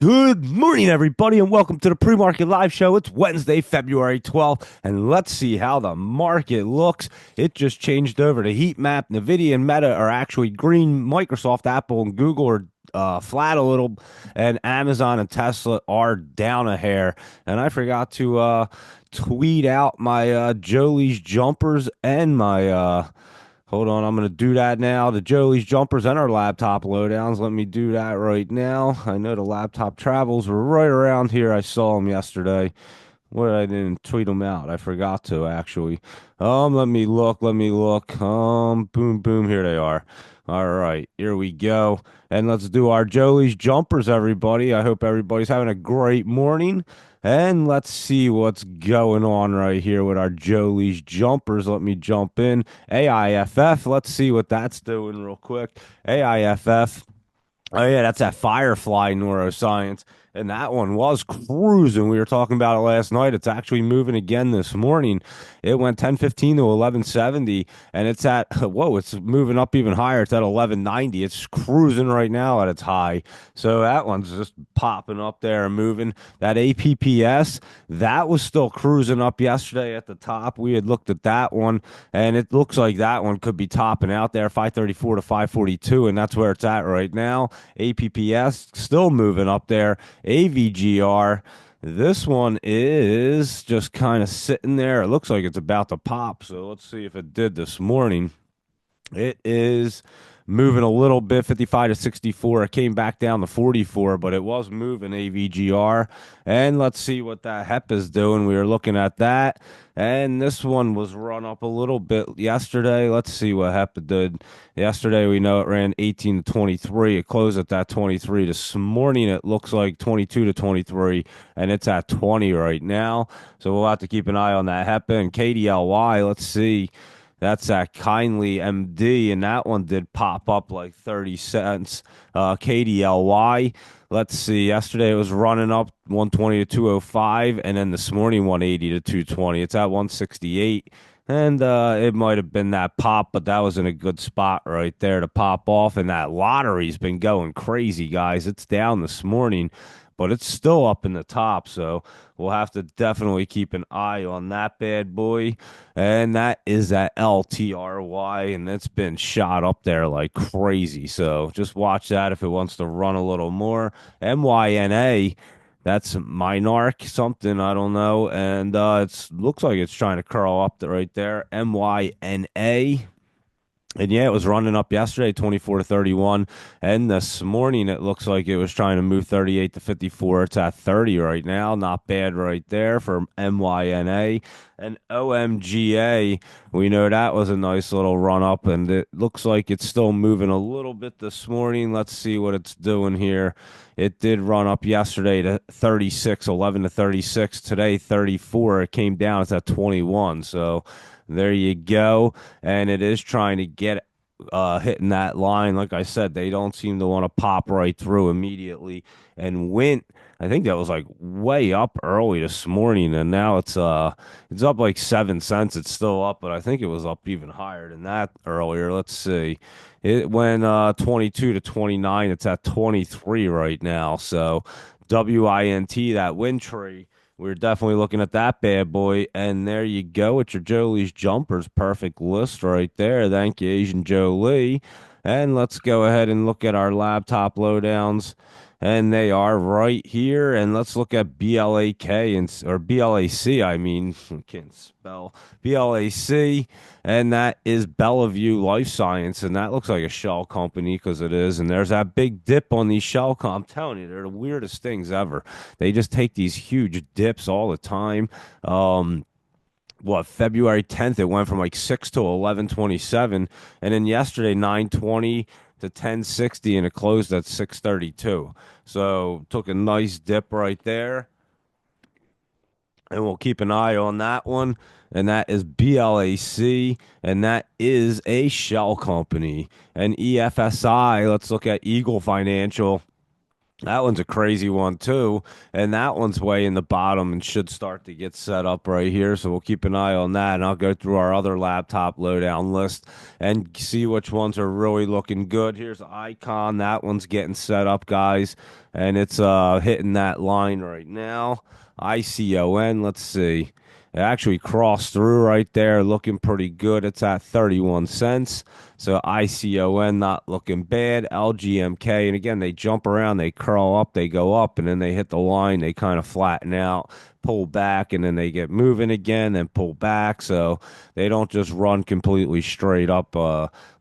Good morning, everybody, and welcome to the pre-market live show. It's Wednesday, February 12th, and let's see how the market looks. It just changed over to heat map. Nvidia and Meta are actually green. Microsoft, Apple, and Google are flat a little, and Amazon and Tesla are down a hair. And I forgot to tweet out my Jolie's jumpers and my hold on, I'm going to do that now. The Jolie's jumpers and our laptop lowdowns. Let me do that right now. I know the laptop travels were right around here. I saw them yesterday. What I didn't tweet them out. I forgot to actually. Let me look. Let me look. Boom, boom. Here they are. All right, here we go. And let's do our Jolie's jumpers, everybody. I hope everybody's having a great morning. And let's see what's going on right here with our Jolie's jumpers. Let me jump in. AIFF. Let's see what that's doing real quick. AIFF. Oh yeah, that's that Firefly neuroscience. And that one was cruising. We were talking about it last night. It's actually moving again this morning. It went 1015 to 1170, and it's at whoa, it's moving up even higher. It's at 1190. It's cruising right now at its high. So that one's just popping up there and moving. That APPS, that was still cruising up yesterday at the top. We had looked at that one, and it looks like that one could be topping out there 534 to 542, and that's where it's at right now. APPS still moving up there. AVGR, this one is just kind of sitting there. It looks like it's about to pop. So let's see if it did this morning. It is moving a little bit, 55 to 64. It came back down to 44, but it was moving AVGR. And let's see what that HEP is doing. We were looking at that. And this one was run up a little bit yesterday. Let's see what HEP did. Yesterday, we know it ran 18 to 23. It closed at that 23. This morning, it looks like 22 to 23, and it's at 20 right now. So we'll have to keep an eye on that HEP and KDLY. Let's see. That's that Kindly MD, and that one did pop up like 30 cents. KDLY, let's see. Yesterday it was running up 120 to 205, and then this morning 180 to 220. It's at 168. And it might have been that pop, but that was in a good spot right there to pop off. And that lottery's been going crazy, guys. It's down this morning, but it's still up in the top. So we'll have to definitely keep an eye on that bad boy. And that is at LTRY, and it's been shot up there like crazy. So just watch that if it wants to run a little more. MYNA. That's Minarch something, I don't know. And it's looks like it's trying to curl up right there. MYNA. And yeah, it was running up yesterday, 24 to 31. And this morning, it looks like it was trying to move 38 to 54. It's at 30 right now. Not bad right there for MYNA. And OMGA, we know that was a nice little run up. And it looks like it's still moving a little bit this morning. Let's see what it's doing here. It did run up yesterday to 36, 11 to 36. Today, 34. It came down. It's at 21. So there you go. And it is trying to get hitting that line. Like I said, they don't seem to want to pop right through immediately. And went, I think that was like way up early this morning, and now it's up like 7 cents. It's still up, but I think it was up even higher than that earlier. Let's see. It went 22 to 29. It's at 23 right now. So WINT, that win tree. We're definitely looking at that bad boy. And there you go with your Jolie's jumpers. Perfect list right there. Thank you, Asian Jolie. And let's go ahead and look at our laptop lowdowns. And they are right here. And let's look at BLAK or BLAC. I mean, I can't spell BLAC. And that is Bellevue Life Science. And that looks like a shell company because it is. And there's that big dip on these shell I'm telling you, they're the weirdest things ever. They just take these huge dips all the time. February 10th, it went from like 6 to 1127. And then yesterday, 920 to 1060, and it closed at 632. So took a nice dip right there. And we'll keep an eye on that one. And that is BLAC, and that is a shell company. And EFSI, let's look at Eagle Financial. That one's a crazy one too, and that one's way in the bottom and should start to get set up right here. So we'll keep an eye on that, and I'll go through our other laptop lowdown list and see which ones are really looking good. Here's Icon. That one's getting set up, guys, and it's hitting that line right now. ICON. Let's see. It actually crossed through right there, looking pretty good. It's at 31 cents. So ICON not looking bad. LGMK, and again, they jump around, they curl up, they go up, and then they hit the line, they kind of flatten out, pull back, and then they get moving again, then pull back. So they don't just run completely straight up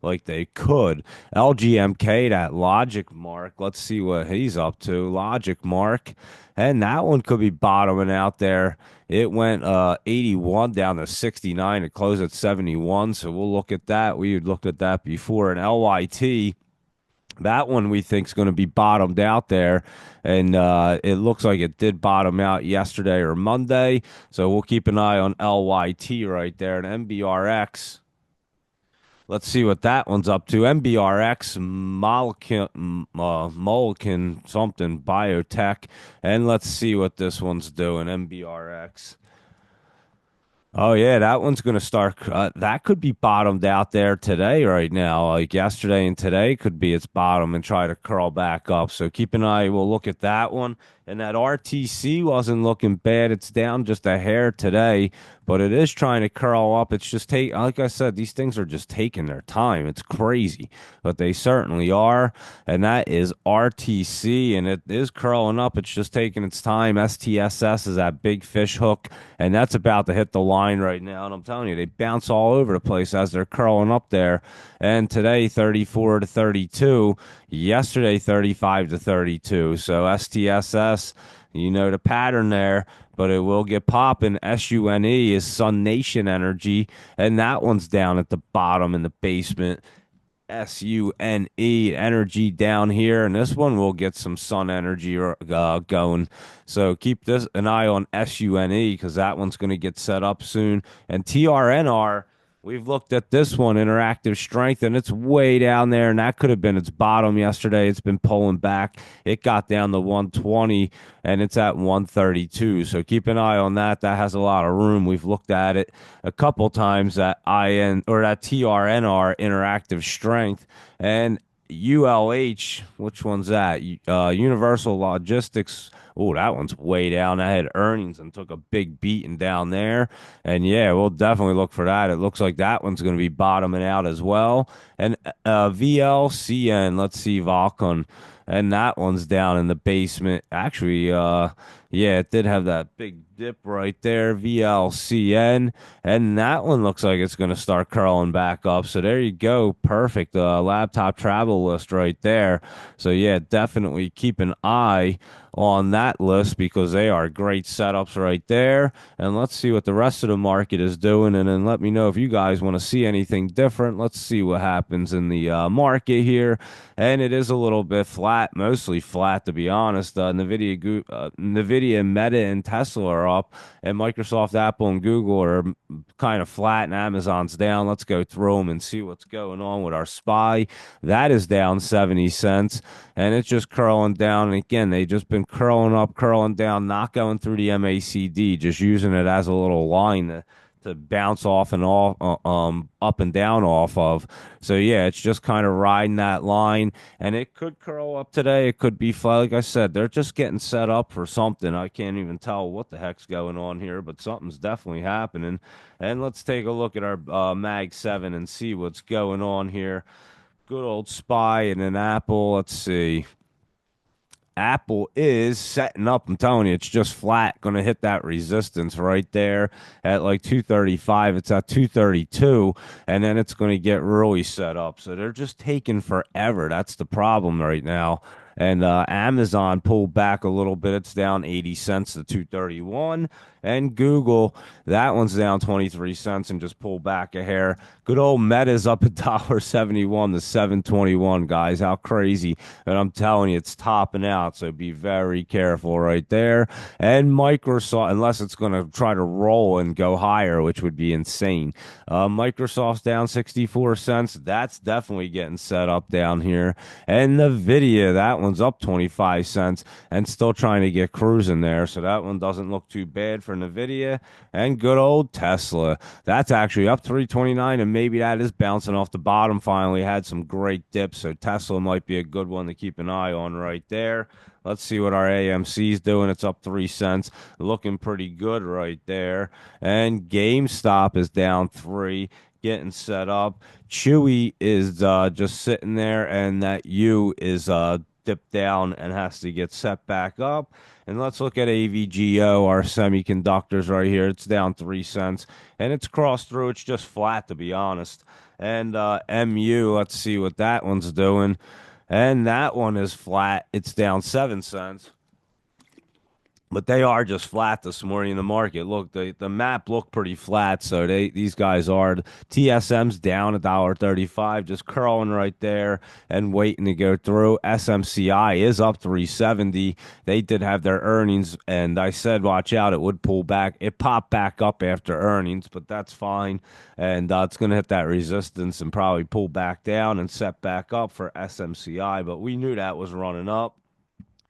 like they could. LGMK, that logic mark, let's see what he's up to. Logic mark. And that one could be bottoming out there. It went 81 down to 69. It closed at 71. So we'll look at that. We had looked at that before. And LYT, that one we think is going to be bottomed out there. And it looks like it did bottom out yesterday or Monday. So we'll keep an eye on LYT right there. And MBRX. Let's see what that one's up to. MBRX, Molecan something, biotech. And let's see what this one's doing. MBRX. Oh yeah, that one's going to start. That could be bottomed out there today, right now. Like yesterday and today could be its bottom and try to curl back up. So keep an eye. We'll look at that one. And that RTC wasn't looking bad. It's down just a hair today, but it is trying to curl up. It's just like I said, these things are just taking their time. It's crazy, but they certainly are. And that is RTC, and it is curling up. It's just taking its time. STSS is that big fish hook, and that's about to hit the line right now. And I'm telling you, they bounce all over the place as they're curling up there. And today, 34 to 32. Yesterday, 35 to 32. So STSS, you know the pattern there, but it will get popping. SUNE is Sun Nation Energy, and that one's down at the bottom in the basement. SUNE energy down here, and this one will get some sun energy going. So keep this an eye on SUNE because that one's going to get set up soon. And TRNR, we've looked at this one, interactive strength, and it's way down there, and that could have been its bottom yesterday. It's been pulling back. It got down to 120, and it's at 132. So keep an eye on that. That has a lot of room. We've looked at it a couple times, that IN or that TRNR interactive strength, and ULH, which one's that? Universal Logistics. Oh, that one's way down. I had earnings and took a big beating down there. And yeah, we'll definitely look for that. It looks like that one's going to be bottoming out as well. And VLCN, let's see, Vulcan. And that one's down in the basement. Actually, yeah, it did have that big dip right there, VLCN. And that one looks like it's going to start curling back up. So there you go. Perfect. Laptop travel list right there. So yeah, definitely keep an eye on that list because they are great setups right there. And let's see what the rest of the market is doing. And then let me know if you guys want to see anything different. Let's see what happens in the market here. And it is a little bit flat, mostly flat, to be honest. NVIDIA, Meta, and Tesla are up, and Microsoft, Apple, and Google are kind of flat, and Amazon's down. Let's go through them and see what's going on with our SPY. That is down 70 cents, and it's just curling down. And again, they've just been curling up, curling down, not going through the MACD, just using it as a little line to bounce off and off, up and down off of. So yeah, it's just kind of riding that line, and it could curl up today. It could be flat. Like I said, they're just getting set up for something. I can't even tell what the heck's going on here, but something's definitely happening. And let's take a look at our Mag 7 and see what's going on here. Good old SPY and an Apple. Let's see. Apple is setting up. I'm telling you, it's just flat. Going to hit that resistance right there at like 235. It's at 232, and then it's going to get really set up. So they're just taking forever. That's the problem right now. And Amazon pulled back a little bit. It's down 80 cents to 231. And Google, that one's down 23 cents and just pulled back a hair. Good old Meta's up $1.71 to 721, guys. How crazy. And I'm telling you, it's topping out. So be very careful right there. And Microsoft, unless it's going to try to roll and go higher, which would be insane. Microsoft's down 64 cents. That's definitely getting set up down here. And NVIDIA, that one one's up 25 cents and still trying to get cruising there. So that one doesn't look too bad for Nvidia. And good old Tesla. That's actually up 329, and maybe that is bouncing off the bottom finally. Had some great dips, so Tesla might be a good one to keep an eye on right there. Let's see what our AMC is doing. It's up 3 cents, looking pretty good right there. And GameStop is down 3, getting set up. Chewy is just sitting there, and that U is dipped down and has to get set back up. And let's look at AVGO, our semiconductors right here. It's down 3 cents, and it's crossed through. It's just flat, to be honest. And MU, let's see what that one's doing. And that one is flat. It's down 7 cents. But they are just flat this morning in the market. Look, the map looked pretty flat, so these guys are. TSM's down $1.35, just curling right there and waiting to go through. SMCI is up 370. They did have their earnings, and I said, watch out, it would pull back. It popped back up after earnings, but that's fine. And it's going to hit that resistance and probably pull back down and set back up for SMCI. But we knew that was running up.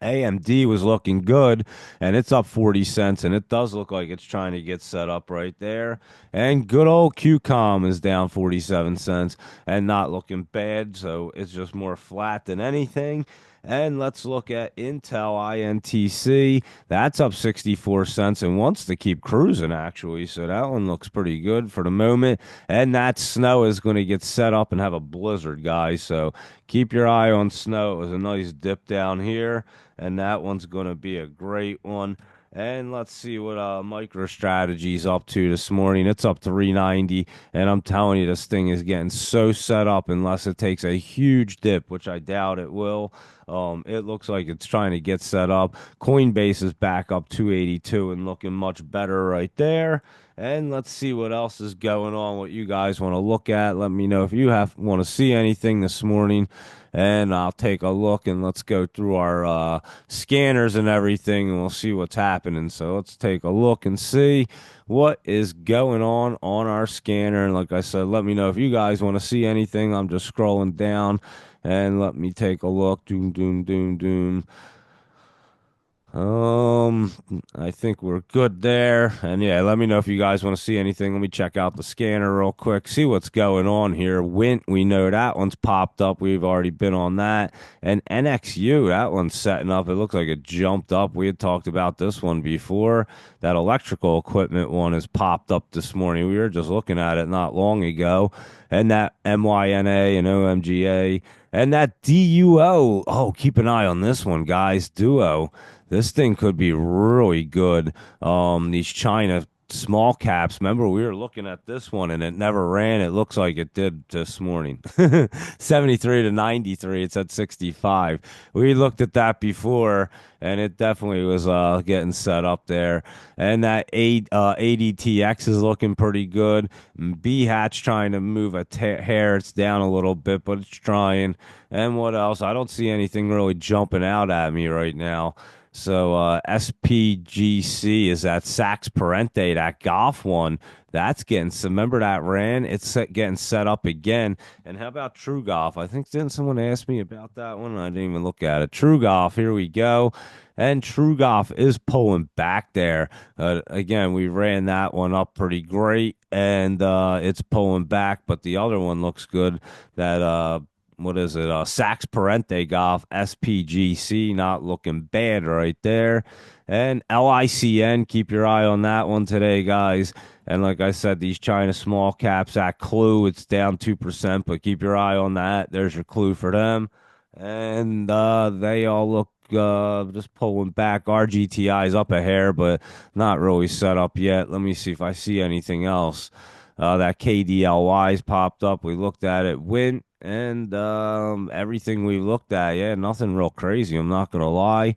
AMD was looking good, and it's up 40 cents, and it does look like it's trying to get set up right there. And good old QCOM is down 47 cents and not looking bad, so it's just more flat than anything. And let's look at Intel INTC. That's up 64 cents and wants to keep cruising, actually. So that one looks pretty good for the moment. And that snow is going to get set up and have a blizzard, guys. So keep your eye on snow. It was a nice dip down here, and that one's going to be a great one. And let's see what MicroStrategy's up to this morning. It's up 390, and I'm telling you, this thing is getting so set up unless it takes a huge dip, which I doubt it will. It looks like it's trying to get set up. Coinbase is back up 282 and looking much better right there. And let's see what else is going on, what you guys want to look at. Let me know if you want to see anything this morning, and I'll take a look, and let's go through our scanners and everything, and we'll see what's happening. So let's take a look and see what is going on our scanner. And like I said, let me know if you guys want to see anything. I'm just scrolling down, and let me take a look. Doom, doom, doom, doom. I think we're good there. And yeah, let me know if you guys want to see anything. Let me check out the scanner real quick, see what's going on here. Wint, we know that one's popped up. We've already been on that. And NXU, that one's setting up. It looks like it jumped up. We had talked about this one before. That electrical equipment one has popped up this morning. We were just looking at it not long ago. And that MYNA and OMGA and that DUO. Oh, keep an eye on this one, guys. Duo. This thing could be really good. These China small caps. Remember, we were looking at this one and it never ran. It looks like it did this morning. 73 to 93. It's at 65. We looked at that before, and it definitely was getting set up there. And that ADTX is looking pretty good. B Hatch trying to move a hair. It's down a little bit, but it's trying. And what else? I don't see anything really jumping out at me right now. So SPGC is that Sax Parente, that golf one. That's getting, so remember that ran? Getting set up again. And how about True Golf? I think, didn't someone ask me about that one? I didn't even look at it. True Golf, here we go. And True Golf is pulling back there. Again, we ran that one up pretty great, and it's pulling back, but the other one looks good. That what is it? Sax Parente Golf SPGC, not looking bad right there. And LICN, keep your eye on that one today, guys. And like I said, these China small caps, that Clue, it's down 2%, but keep your eye on that. There's your clue for them. And they all look just pulling back. RGTI is up a hair, but not really set up yet. Let me see if I see anything else. That KDLY's popped up. We looked at it, went, and everything we looked at, yeah, nothing real crazy. I'm not gonna lie.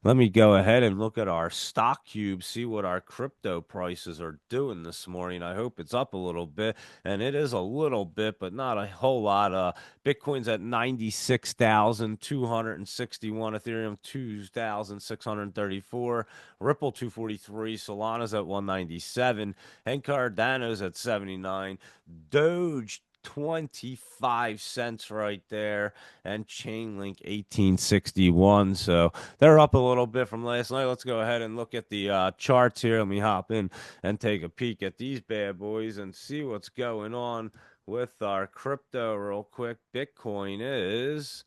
Let me go ahead and look at our stock cube, see what our crypto prices are doing this morning. I hope it's up a little bit, and it is a little bit, but not a whole lot. Bitcoin's at 96,261, Ethereum 2,634, Ripple 243, Solana's at 197, and Cardano's at 79. Doge 25 cents right there, and Chainlink 1861. So they're up a little bit from last night. Let's go ahead and look at the charts here. Let me hop in and take a peek at these bad boys and see what's going on with our crypto real quick. Bitcoin is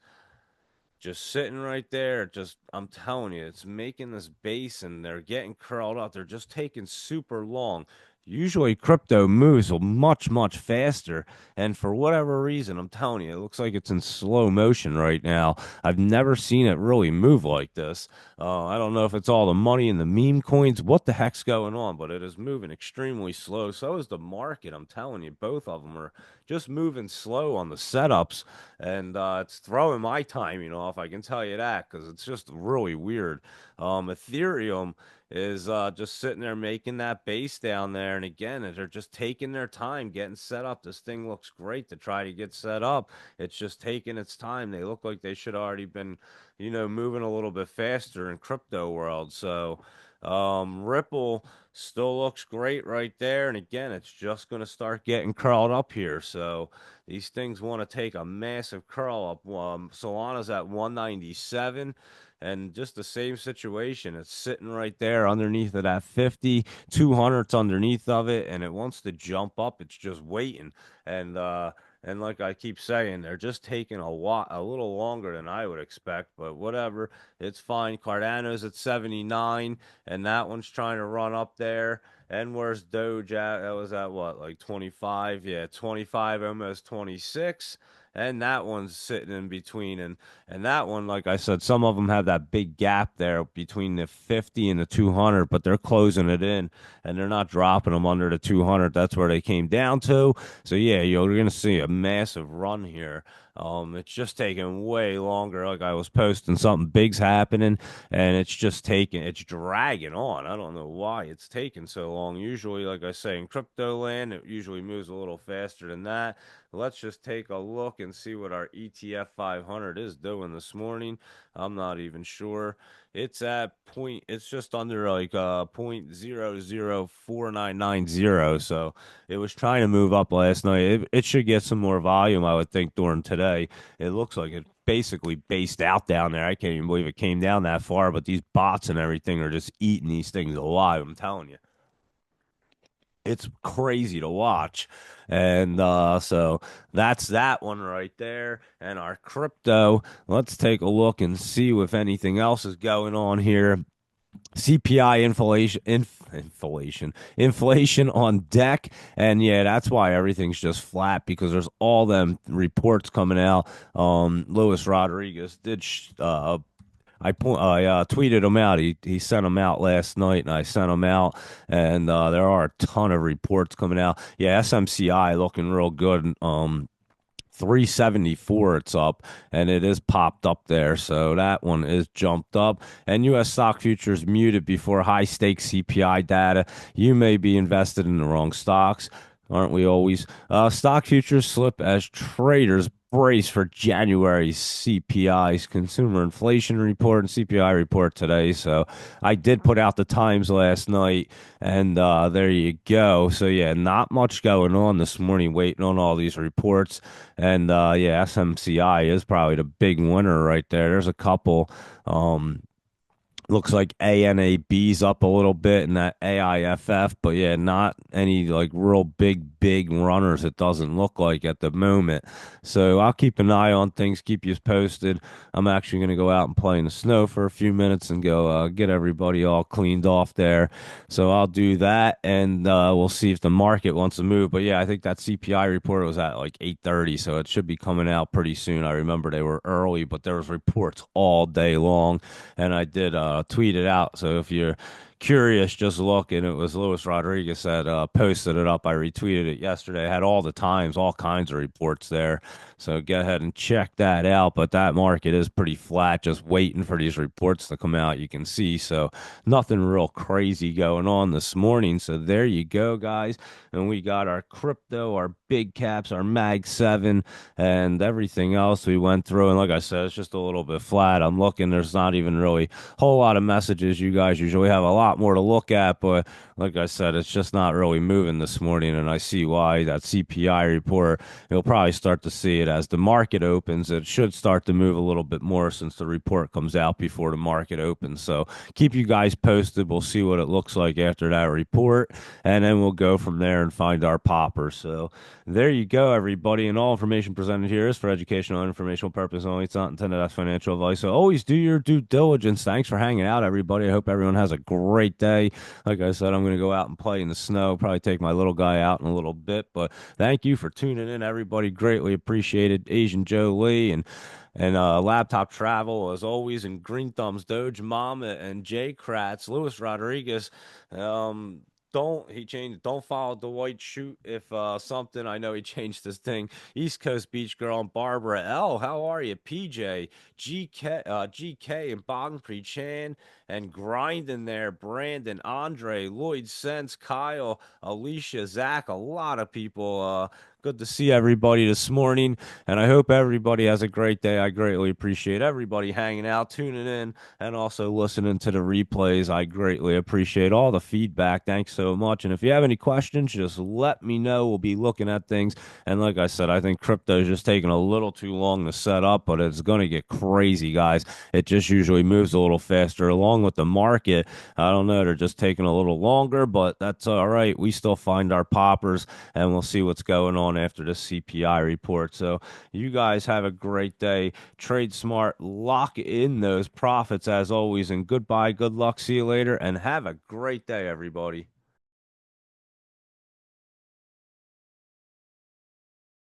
just sitting right there. Just, I'm telling you, it's making this base and they're getting curled up. They're just taking super long. Usually crypto moves much, much faster. And for whatever reason, I'm telling you, it looks like it's in slow motion right now. I've never seen it really move like this. I don't know if it's all the money in the meme coins. What the heck's going on? But it is moving extremely slow. So is the market. I'm telling you, both of them are just moving slow on the setups. And it's throwing my timing off. I can tell you that because it's just really weird. Ethereum is just sitting there making that base down there. And again, they're just taking their time getting set up. This thing looks great to try to get set up. It's just taking its time. They look like they should already been, moving a little bit faster in crypto world. So Ripple still looks great right there. And again, it's just going to start getting curled up here. So these things want to take a massive curl up. Solana's at 197. And just the same situation. It's sitting right there underneath of that 50, 200's underneath of it, and it wants to jump up. It's just waiting. And like I keep saying, they're just taking a little longer than I would expect, but whatever. It's fine. Cardano's at 79, and that one's trying to run up there. And where's Doge at? That was at what, like 25? Yeah, 25, almost 26. And that one's sitting in between. And that one, like I said, some of them have that big gap there between the 50 and the 200, but they're closing it in and they're not dropping them under the 200. That's where they came down to. So yeah, you're going to see a massive run here. It's just taking way longer. Like I was posting, something big's happening, and it's dragging on. I don't know why it's taking so long. Usually, like I say, in crypto land, it usually moves a little faster than that. Let's just take a look and see what our ETF 500 is doing this morning. I'm not even sure. It's at point. It's just under like 0.004990. So it was trying to move up last night. It should get some more volume, I would think, during today. It looks like it basically based out down there. I can't even believe it came down that far. But these bots and everything are just eating these things alive. I'm telling you, it's crazy to watch. And so that's that one right there. And our crypto, let's take a look and see if anything else is going on here. CPI inflation on deck. And yeah, that's why everything's just flat, because there's all them reports coming out. Luis Rodriguez did I tweeted him out. He sent them out last night, and I sent them out. And there are a ton of reports coming out. Yeah, SMCI looking real good. 374 it's up, and it is popped up there, so that one is jumped up. And U.S. stock futures muted before high stakes CPI data. You may be invested in the wrong stocks. Aren't we always? Stock futures slip as traders brace for January's CPI's consumer inflation report and CPI report today. So I did put out the times last night, and there you go. So yeah, not much going on this morning, waiting on all these reports. And yeah, SMCI is probably the big winner right there. There's a couple. Looks like ANAB's up a little bit in that AIFF, but yeah, not any like real big runners. It doesn't look like at the moment. So I'll keep an eye on things, keep you posted. I'm actually going to go out and play in the snow for a few minutes and go get everybody all cleaned off there. So I'll do that, and we'll see if the market wants to move. But yeah, I think that CPI report was at like 8:30, so it should be coming out pretty soon. I remember they were early, but there was reports all day long, and I did tweet it out. So if you're curious, just look. And it was Luis Rodriguez that posted it up. I retweeted it yesterday. I had all the times, all kinds of reports there. So go ahead and check that out. But that market is pretty flat, just waiting for these reports to come out. You can see. So nothing real crazy going on this morning. So there you go, guys. And we got our crypto, our big caps, our Mag 7, and everything else we went through. And like I said, it's just a little bit flat. I'm looking. There's not even really a whole lot of messages. You guys usually have a lot more to look at, but like I said, it's just not really moving this morning, and I see why. That CPI report, you'll probably start to see it as the market opens. It should start to move a little bit more since the report comes out before the market opens. So keep you guys posted. We'll see what it looks like after that report, and then we'll go from there and find our popper. So there you go, everybody. And all information presented here is for educational and informational purpose only. It's not intended as financial advice. So always do your due diligence. Thanks for hanging out, everybody. I hope everyone has a great day. Like I said, I'm going to go out and play in the snow, probably take my little guy out in a little bit. But thank you for tuning in, everybody. Greatly appreciated. Asian Joe Lee and Laptop Travel, as always, and Green Thumbs, Doge Mama, and Jay Kratz, Luis Rodriguez. Um, don't follow the white shoot if something. I know he changed his thing. East Coast Beach Girl and Barbara L. How are you? PJ, GK and Bongpree Chan and grinding there. Brandon, Andre, Lloyd Sense, Kyle, Alicia, Zach, a lot of people. Good to see everybody this morning, and I hope everybody has a great day. I greatly appreciate everybody hanging out, tuning in, and also listening to the replays. I greatly appreciate all the feedback. Thanks so much. And if you have any questions, just let me know. We'll be looking at things. And like I said, I think crypto is just taking a little too long to set up, but it's going to get crazy, guys. It just usually moves a little faster along with the market. I don't know. They're just taking a little longer, but that's all right. We still find our poppers, and we'll see what's going on after the CPI report. So you guys have a great day. Trade smart, lock in those profits as always, and goodbye, good luck, see you later, and have a great day, everybody.